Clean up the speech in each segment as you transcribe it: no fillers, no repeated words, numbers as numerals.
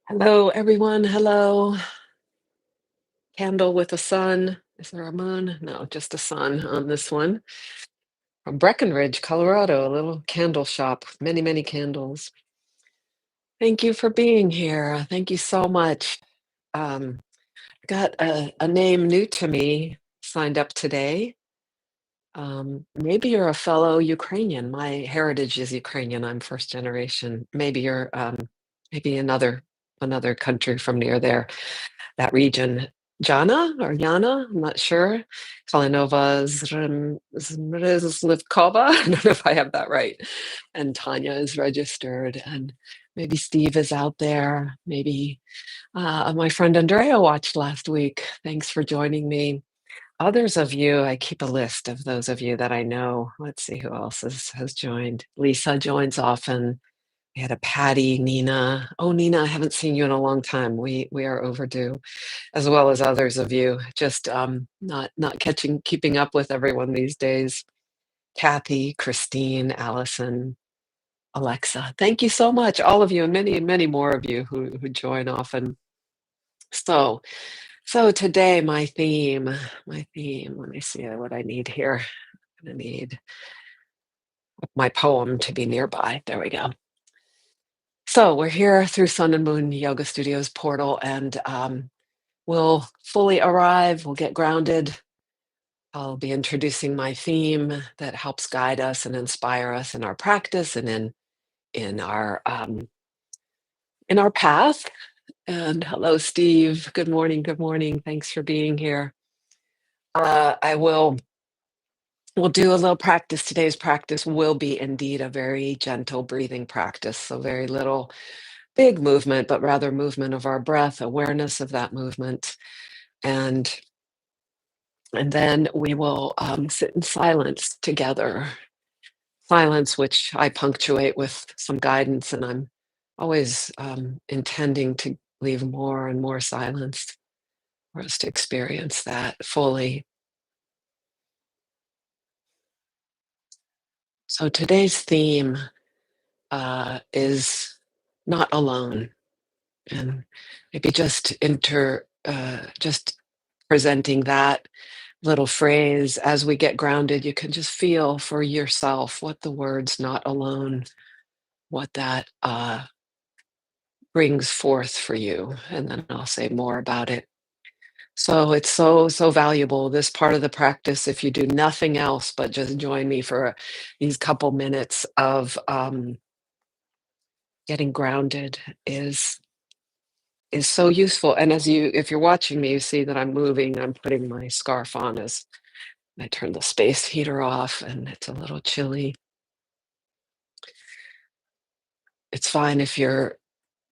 Hello, everyone. Hello. Candle with a sun. Is there a moon? No, just a sun on this one. From Breckenridge, Colorado, a little candle shop with many, many candles. Thank you for being here. Thank you so much. Um, got a name new to me signed up today. Maybe you're a fellow Ukrainian. My heritage is Ukrainian. I'm first generation. Maybe you're maybe another country from near there. That region. Jana or Yana, I'm not sure. Kalinova Zmrzlikova. I don't know if I have that right. And Tanya is registered, and maybe Steve is out there. Maybe my friend Andrea watched last week. Thanks for joining me. Others of you, I keep a list of those of you that I know. Let's see who else has joined. Lisa joins often. We had a Patty, Nina. Oh, Nina, I haven't seen you in a long time. We are overdue, as well as others of you. Just not keeping up with everyone these days. Kathy, Christine, Allison, Alexa. Thank you so much, all of you, and many, many more of you who join often. So today my theme. Let me see what I need here. I'm gonna need my poem to be nearby. There we go. So we're here through Sun and Moon Yoga Studios portal, and we'll fully arrive. We'll get grounded. I'll be introducing my theme that helps guide us and inspire us in our practice and in our path. And hello, Steve. Good morning. Good morning. Thanks for being here. I will. We'll do a little practice. Today's practice will be indeed a very gentle breathing practice. So very little big movement, but rather movement of our breath, awareness of that movement. And then we will sit in silence together. Silence, which I punctuate with some guidance, and I'm always intending to leave more and more silence for us to experience that fully. So today's theme is not alone, and maybe just presenting that little phrase as we get grounded. You can just feel for yourself what the words "not alone," what that brings forth for you, and then I'll say more about it. So it's so valuable, this part of the practice. If you do nothing else but just join me for these couple minutes of getting grounded is so useful. And if you're watching me, you see that I'm moving. I'm putting my scarf on as I turn the space heater off, and it's a little chilly. It's fine if you're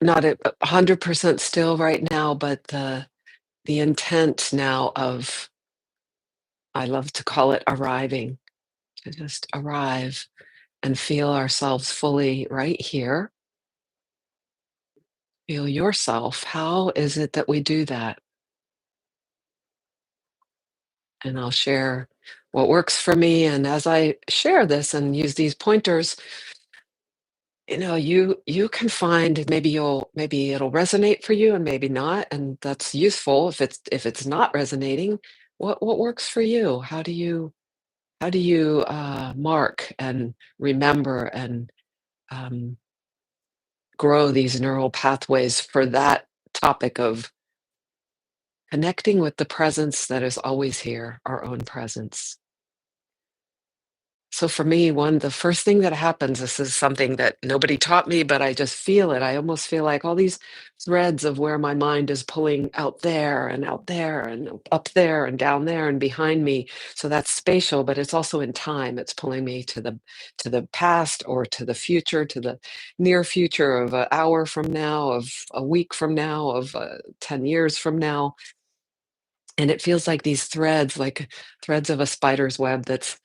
not at 100% still right now, but the intent now of, I love to call it arriving, to just arrive and feel ourselves fully right here. Feel yourself. How is it that we do that? And I'll share what works for me. And as I share this and use these pointers, you can find, maybe it'll resonate for you and maybe not. And that's useful. If it's not resonating, what works for you? How do you mark and remember and um, grow these neural pathways for that topic of connecting with the presence that is always here, our own presence? So for me, the first thing that happens, this is something that nobody taught me, but I just feel it. I almost feel like all these threads of where my mind is pulling out there and out there and up there and down there and behind me. So that's spatial, but it's also in time. It's pulling me to the past or to the future, to the near future of an hour from now, of a week from now, of 10 years from now. And it feels like these threads, like threads of a spider's web that's,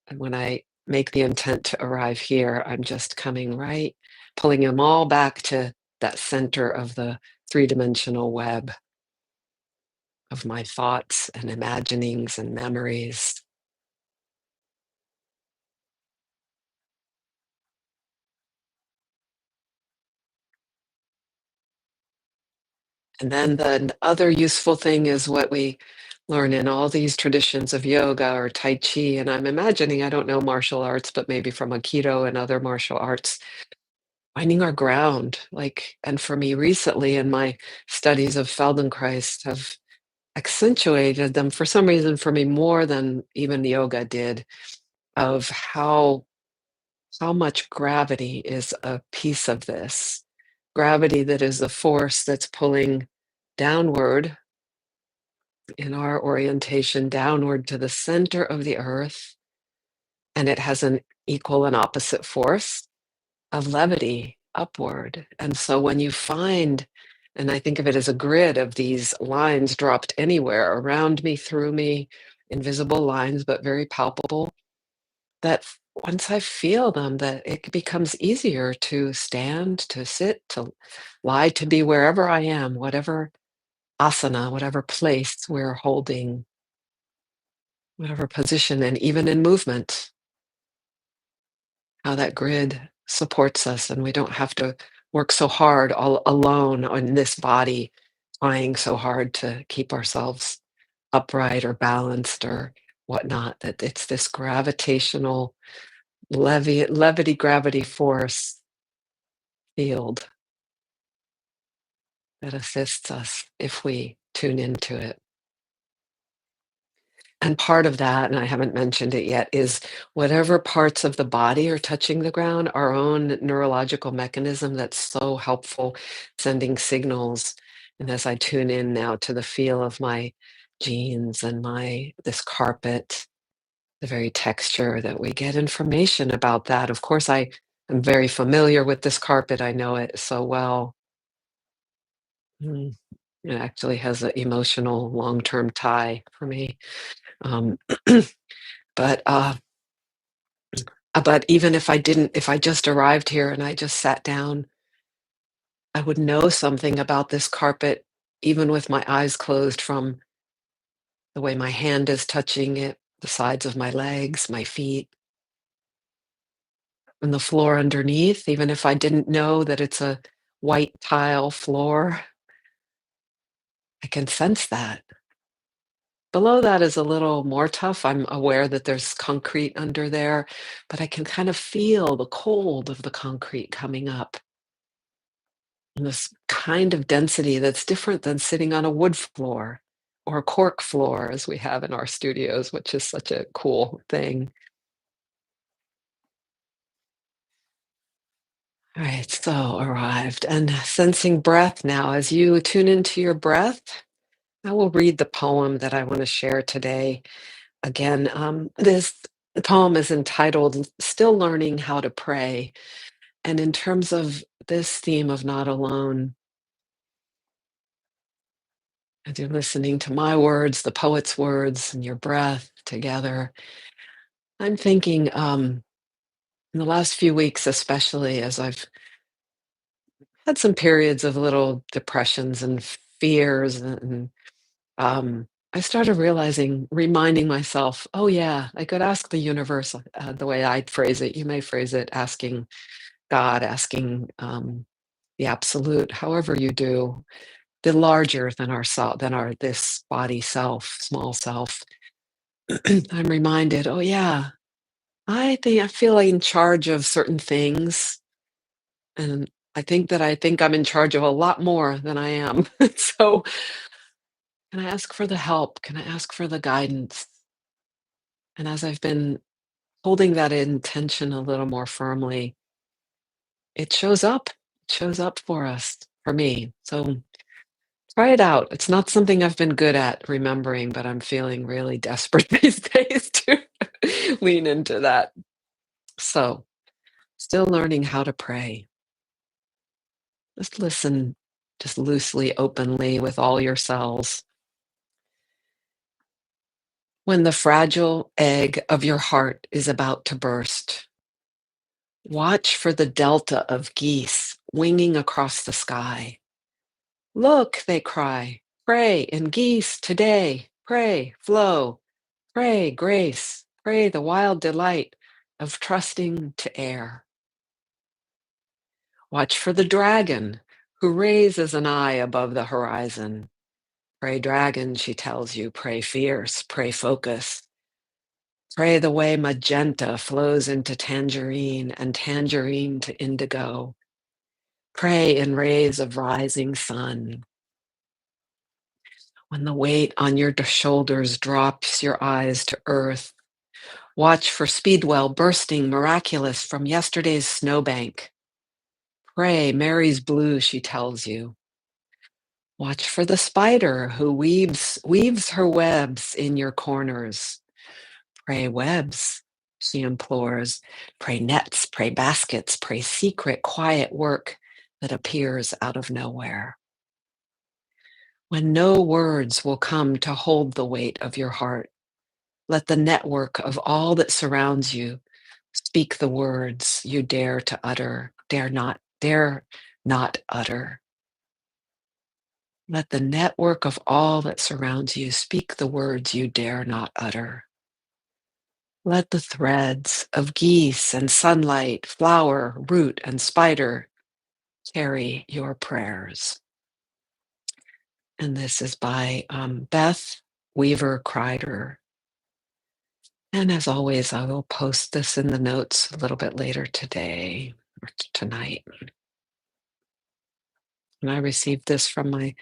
and when I make the intent to arrive here, I'm just coming right, pulling them all back to that center of the three-dimensional web of my thoughts and imaginings and memories. And then the other useful thing is what we learn in all these traditions of yoga or Tai Chi. And I'm imagining, I don't know martial arts, but maybe from Aikido and other martial arts, finding our ground. Like, and for me recently in my studies of Feldenkrais have accentuated them for some reason for me more than even yoga did, of how much gravity is a piece of this. Gravity that is the force that's pulling downward in our orientation, downward to the center of the earth. And it has an equal and opposite force of levity upward. And so when you find, and I think of it as a grid of these lines dropped anywhere around me, through me, invisible lines, but very palpable, that once I feel them, that it becomes easier to stand, to sit, to lie, to be wherever I am, whatever asana, whatever place we're holding, whatever position, and even in movement, how that grid supports us and we don't have to work so hard all alone on this body, trying so hard to keep ourselves upright or balanced or whatnot, that it's this gravitational levity gravity force field that assists us if we tune into it. And part of that, and I haven't mentioned it yet, is whatever parts of the body are touching the ground, our own neurological mechanism that's so helpful, sending signals. And as I tune in now to the feel of my jeans and my this carpet, the very texture, that we get information about that. Of course, I am very familiar with this carpet. I know it so well. Mm, it actually has an emotional long-term tie for me. Um, but but even if I didn't, if I just arrived here and I just sat down, I would know something about this carpet, even with my eyes closed, from the way my hand is touching it, the sides of my legs, my feet, and the floor underneath. Even if I didn't know that it's a white tile floor, I can sense that. Below that is a little more tough. I'm aware that there's concrete under there, but I can kind of feel the cold of the concrete coming up. And this kind of density that's different than sitting on a wood floor or a cork floor as we have in our studios, which is such a cool thing. All right, so arrived and sensing breath now. As you tune into your breath, I will read the poem that I want to share today. Again, this poem is entitled Still Learning How to Pray. And in terms of this theme of not alone, as you're listening to my words, the poet's words, and your breath together, I'm thinking in the last few weeks, especially as I've had some periods of little depressions and fears, and I started realizing, reminding myself, oh, yeah, I could ask the universe the way I'd phrase it. You may phrase it asking God, asking the absolute, however you do, the larger than our self, than our this body self, small self. I'm reminded, oh, yeah, I feel in charge of certain things, and I think I'm in charge of a lot more than I am. So, can I ask for the help? Can I ask for the guidance? And as I've been holding that intention a little more firmly, it shows up. It shows up for us, for me. So try it out. It's not something I've been good at remembering, but I'm feeling really desperate these days to lean into that. So, still learning how to pray. Just listen, just loosely, openly, with all your cells. When the fragile egg of your heart is about to burst, watch for the delta of geese winging across the sky. Look, they cry, pray in geese today, pray, flow, pray, grace, pray the wild delight of trusting to air. Watch for the dragon who raises an eye above the horizon. Pray dragon, she tells you, pray fierce, pray focus. Pray the way magenta flows into tangerine and tangerine to indigo. Pray in rays of rising sun. When the weight on your shoulders drops your eyes to earth, watch for speedwell bursting miraculous from yesterday's snowbank. Pray Mary's blue, she tells you. Watch for the spider who weaves her webs in your corners. Pray webs, she implores. Pray nets, pray baskets, pray secret, quiet work that appears out of nowhere. When no words will come to hold the weight of your heart, let the network of all that surrounds you speak the words you dare to utter, dare not utter. Let the network of all that surrounds you speak the words you dare not utter. Let the threads of geese and sunlight, flower, root, and spider carry your prayers. And this is by Beth Weaver-Kreider. And as always, I will post this in the notes a little bit later today or tonight. And I received this from my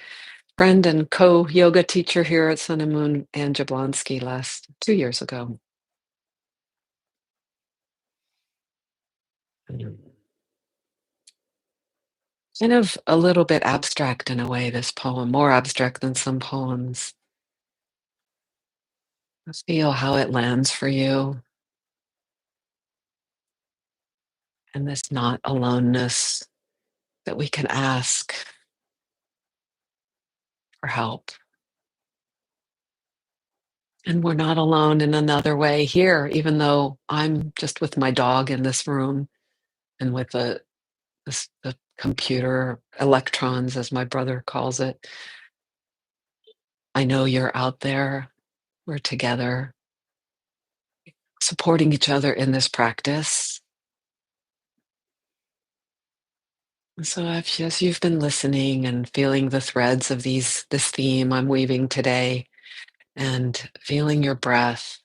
friend and co-yoga teacher here at Sun and Moon, Ann Jablonski, 2 years ago. Kind of a little bit abstract in a way, this poem, more abstract than some poems. Feel how it lands for you. And this not aloneness that we can ask for help. And we're not alone in another way here, even though I'm just with my dog in this room and with the computer electrons, as my brother calls it. I know you're out there. We're together, supporting each other in this practice. So as you've been listening and feeling the threads of this theme I'm weaving today, and feeling your breath,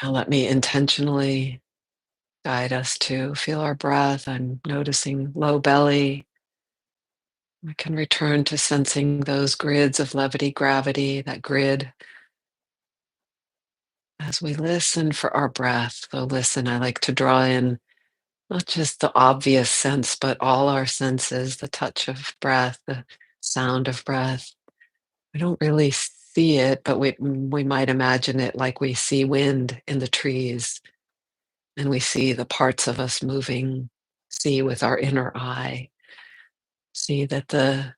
now let me intentionally guide us to feel our breath. I'm noticing low belly. We can return to sensing those grids of levity, gravity, that grid. As we listen for our breath, so listen, I like to draw in not just the obvious sense, but all our senses, the touch of breath, the sound of breath. We don't really see it, but we might imagine it like we see wind in the trees, and we see the parts of us moving, see with our inner eye, see that the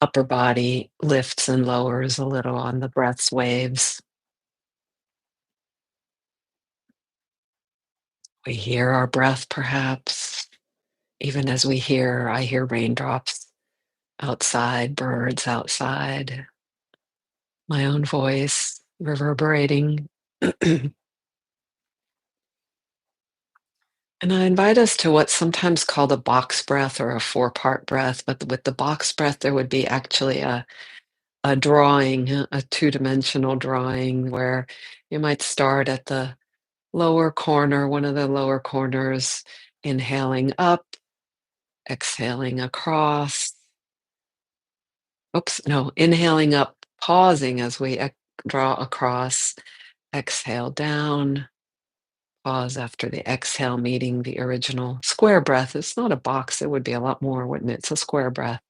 upper body lifts and lowers a little on the breath's waves. We hear our breath perhaps, even as I hear raindrops outside, birds outside, my own voice reverberating. And I invite us to what's sometimes called a box breath or a four-part breath, but with the box breath, there would be actually a drawing, a two-dimensional drawing where you might start at the lower corner, one of the lower corners, inhaling up, exhaling across. Oops, no, inhaling up, pausing as we draw across, exhale down, pause after the exhale, meeting the original square breath. It's not a box, it would be a lot more, wouldn't it? It's a square breath.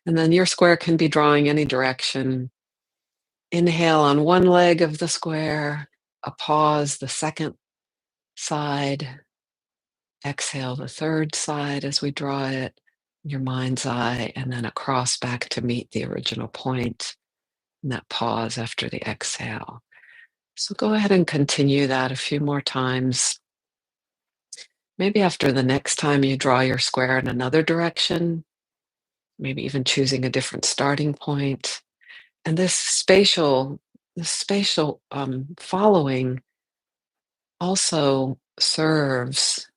And then your square can be drawing any direction. Inhale on one leg of the square, a pause, the second side, exhale the third side as we draw it, your mind's eye, and then across back to meet the original point, and that pause after the exhale. So go ahead and continue that a few more times. Maybe after the next time you draw your square in another direction, maybe even choosing a different starting point. And this spatial following also serves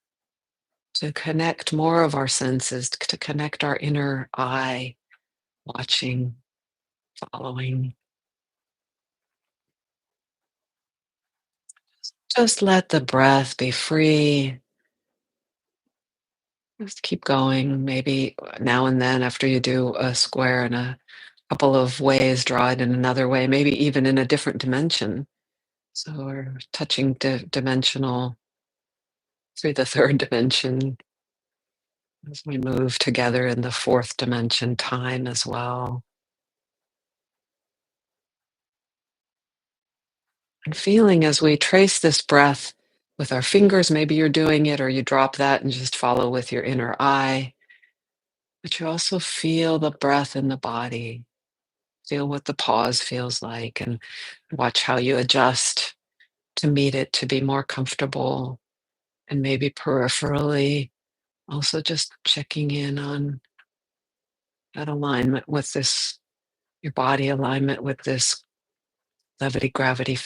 to connect more of our senses, to connect our inner eye, watching, following. Just let the breath be free. Just keep going. Maybe now and then, after you do a square in a couple of ways, draw it in another way, maybe even in a different dimension. So we're touching dimensional through the third dimension as we move together in the fourth dimension, time as well. And feeling as we trace this breath with our fingers, maybe you're doing it or you drop that and just follow with your inner eye. But you also feel the breath in the body, feel what the pause feels like, and watch how you adjust to meet it, to be more comfortable. And maybe peripherally, also just checking in on that alignment with this, your body alignment with this levity gravity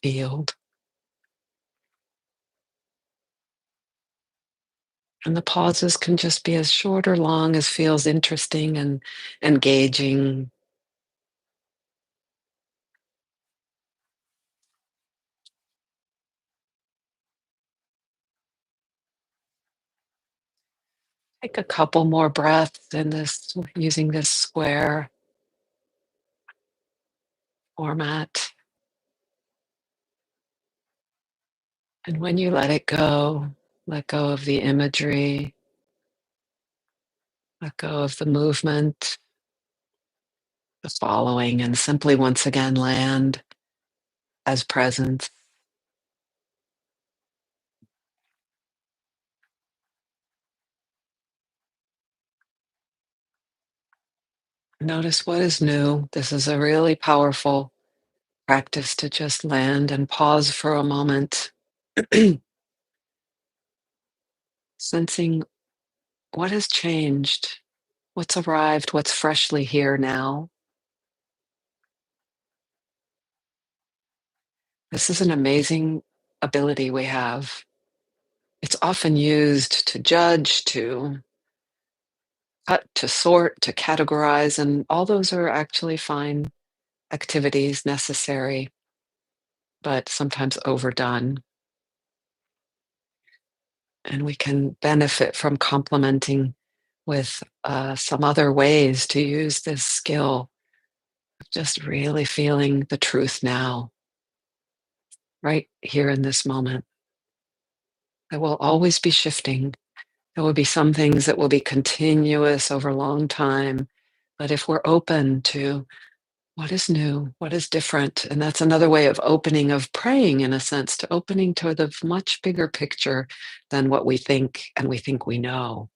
field. And the pauses can just be as short or long as feels interesting and engaging. Take a couple more breaths in this, using this square format. And when you let go of the imagery, let go of the movement, the following, and simply once again land as presence. Notice what is new. This is a really powerful practice to just land and pause for a moment, sensing what has changed, what's arrived, what's freshly here now. This is an amazing ability we have. It's often used to judge, to cut, to sort, to categorize, and all those are actually fine activities, necessary, but sometimes overdone. And we can benefit from complementing with some other ways to use this skill, just really feeling the truth now, right here in this moment. It will always be shifting. There will be some things that will be continuous over a long time. But if we're open to what is new, what is different, and that's another way of opening, of praying in a sense, to opening to the much bigger picture than what we think and we think we know.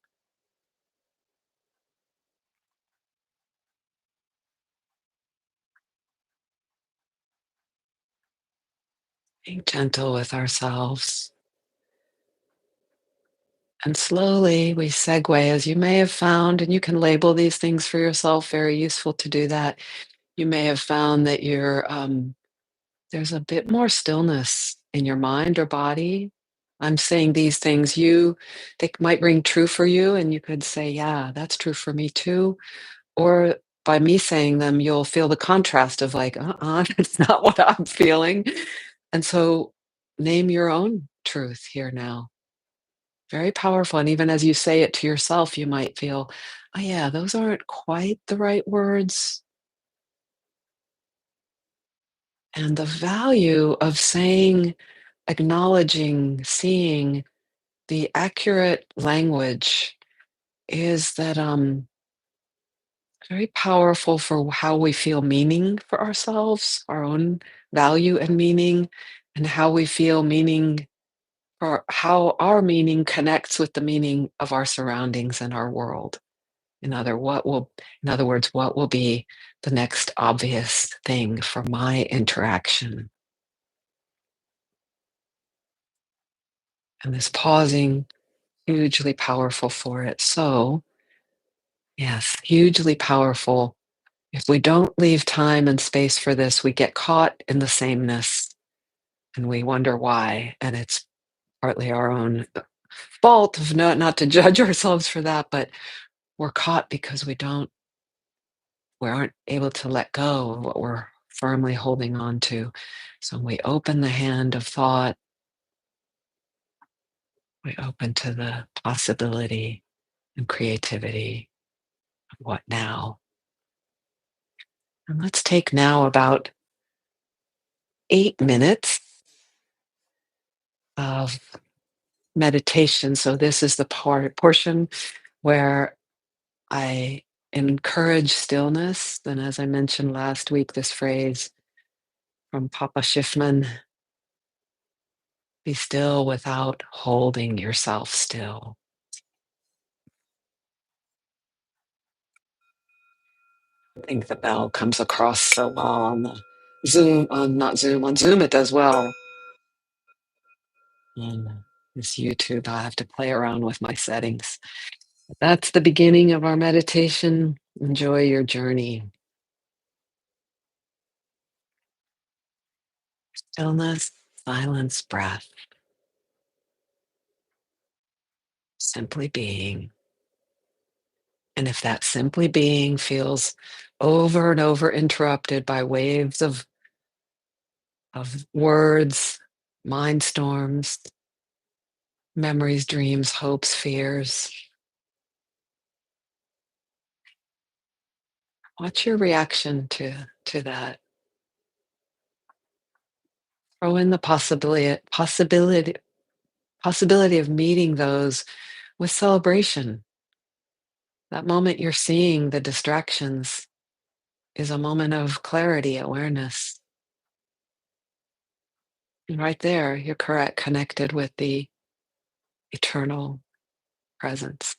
Being gentle with ourselves. And slowly we segue, as you may have found, and you can label these things for yourself, very useful to do that. You may have found that there's a bit more stillness in your mind or body. I'm saying these things, they might ring true for you, and you could say, yeah, that's true for me too. Or by me saying them, you'll feel the contrast of like, it's not what I'm feeling. And so name your own truth here now. Very powerful. And even as you say it to yourself, you might feel, oh, yeah, those aren't quite the right words. And the value of saying, acknowledging, seeing the accurate language is that very powerful for how we feel meaning for ourselves, our own value and meaning, and how we feel meaning, or how our meaning connects with the meaning of our surroundings and our world. In other words, what will be the next obvious thing for my interaction? And this pausing, hugely powerful for it. So, yes, hugely powerful. If we don't leave time and space for this, we get caught in the sameness and we wonder why. And it's partly our own fault of not to judge ourselves for that, but we're caught because we aren't able to let go of what we're firmly holding on to. So when we open the hand of thought, we open to the possibility and creativity of what now. And let's take now about 8 minutes of meditation. So this is the portion where I encourage stillness. And as I mentioned last week, this phrase from Papa Schiffman, be still without holding yourself still. I think the bell comes across so well on the Zoom, not Zoom, on Zoom it does well. On this YouTube, I have to play around with my settings. But that's the beginning of our meditation. Enjoy your journey. Stillness, silence, breath, simply being. And if that simply being feels over and over interrupted by waves of words, mind storms, memories, dreams, hopes, fears, what's your reaction to that? Throw in the possibility of meeting those with celebration. That moment you're seeing the distractions is a moment of clarity, awareness. And right there, you're correct, connected with the eternal presence.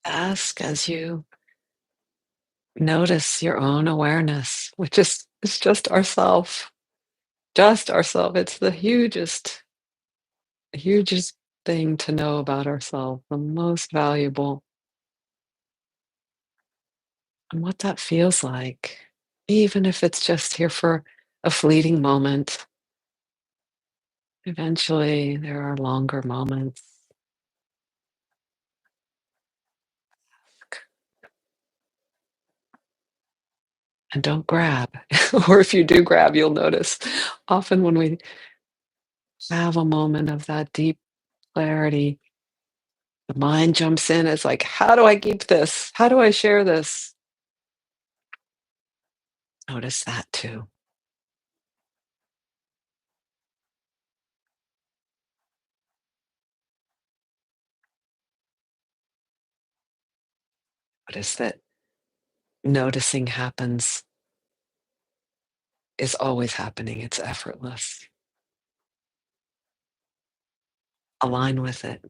Ask as you notice your own awareness, which is just ourself, just ourself. It's the hugest thing to know about ourselves, the most valuable, and what that feels like, even if it's just here for a fleeting moment. Eventually, there are longer moments. And don't grab. Or if you do grab, you'll notice often when we have a moment of that deep clarity, The mind jumps in, it's like, "How do I keep this? How do I share this?" Notice that too. Notice that noticing happens is always happening, it's effortless. Align with it.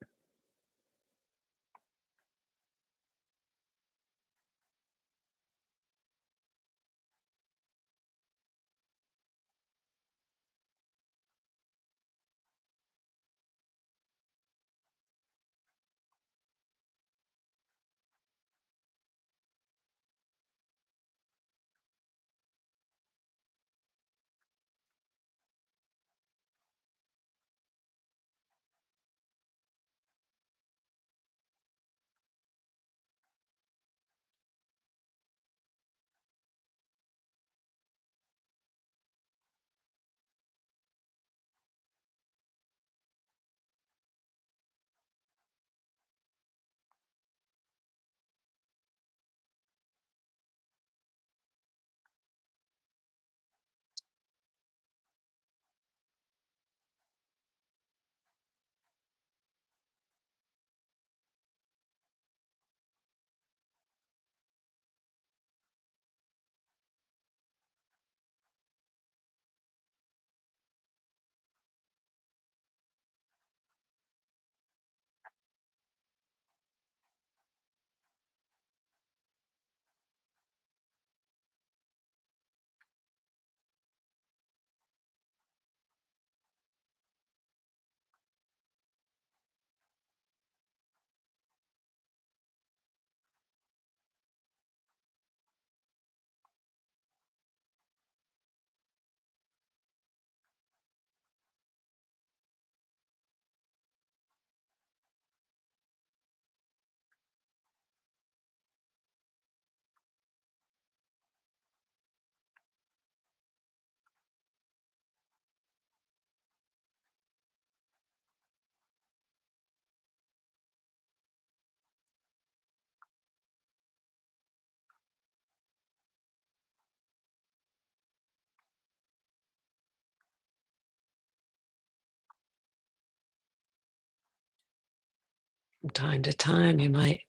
From time to time, you might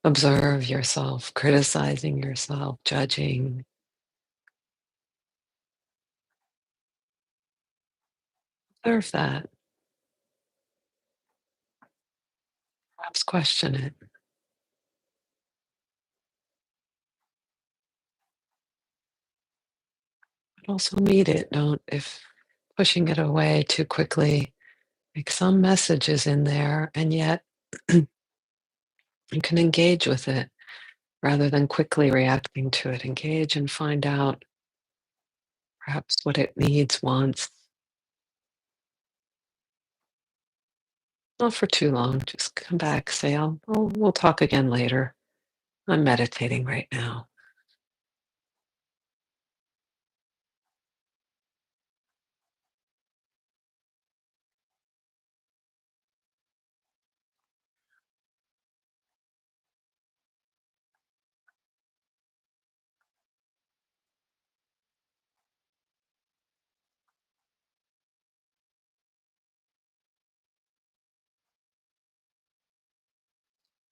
observe yourself criticizing yourself, judging. Observe that. Perhaps question it. But also meet it. Don't, if pushing it away too quickly, like some message is in there, and yet you can engage with it rather than quickly reacting to it. Engage and find out perhaps what it needs, wants. Not for too long. Just come back, say, we'll talk again later. I'm meditating right now.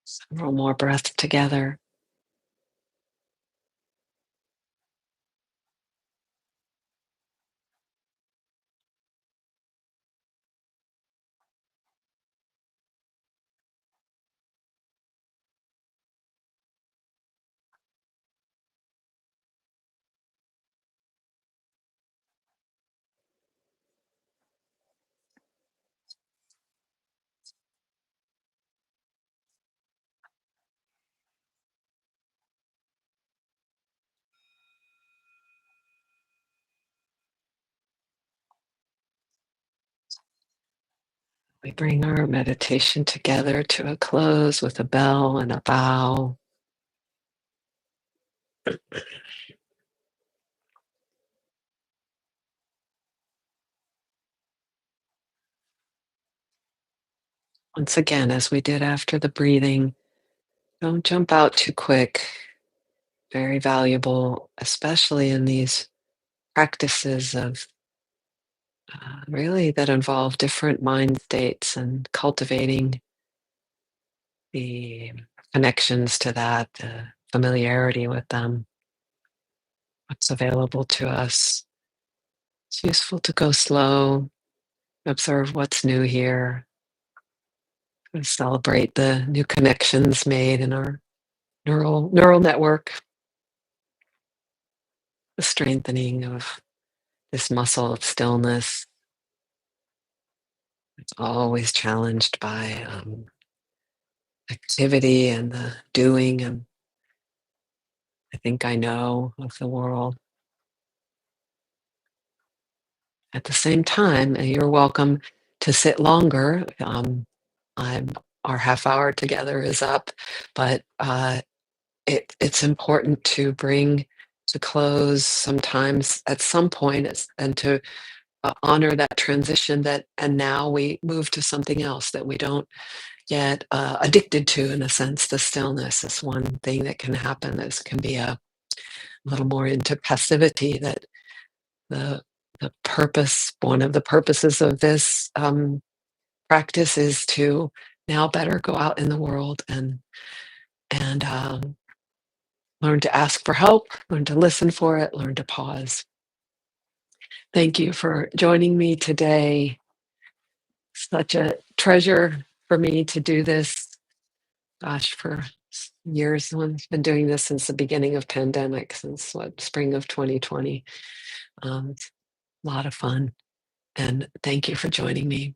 Several more breaths together. We bring our meditation together to a close with a bell and a bow. Once again, as we did after the breathing, don't jump out too quick. Very valuable, especially in these practices of really that involve different mind states and cultivating the connections to that, the familiarity with them, what's available to us. It's useful to go slow, observe what's new here, and celebrate the new connections made in our neural network, the strengthening of this muscle of stillness. It's always challenged by activity and the doing and I think I know of the world. At the same time, you're welcome to sit longer. I'm our half hour together is up, but it's important to bring to close sometimes at some point and to honor that transition that and now we move to something else that we don't get addicted to in a sense. The stillness is one thing that can happen. This can be a little more into passivity that the the purpose one of the purposes of this practice is to now better go out in the world and learn to ask for help, learn to listen for it, learn to pause. Thank you for joining me today. Such a treasure for me to do this. Gosh, for years. I've been doing this since the beginning of pandemic, since what, spring of 2020. It's a lot of fun. And thank you for joining me.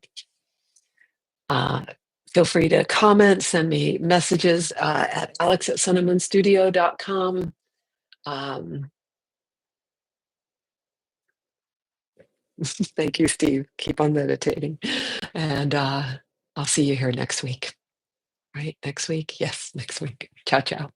Uh, Feel free to comment, send me messages at aLex@sunnymoonstudio.com. Um, Thank you, Steve. Keep on meditating. And I'll see you here next week. Right? Next week? Yes, next week. Ciao, ciao.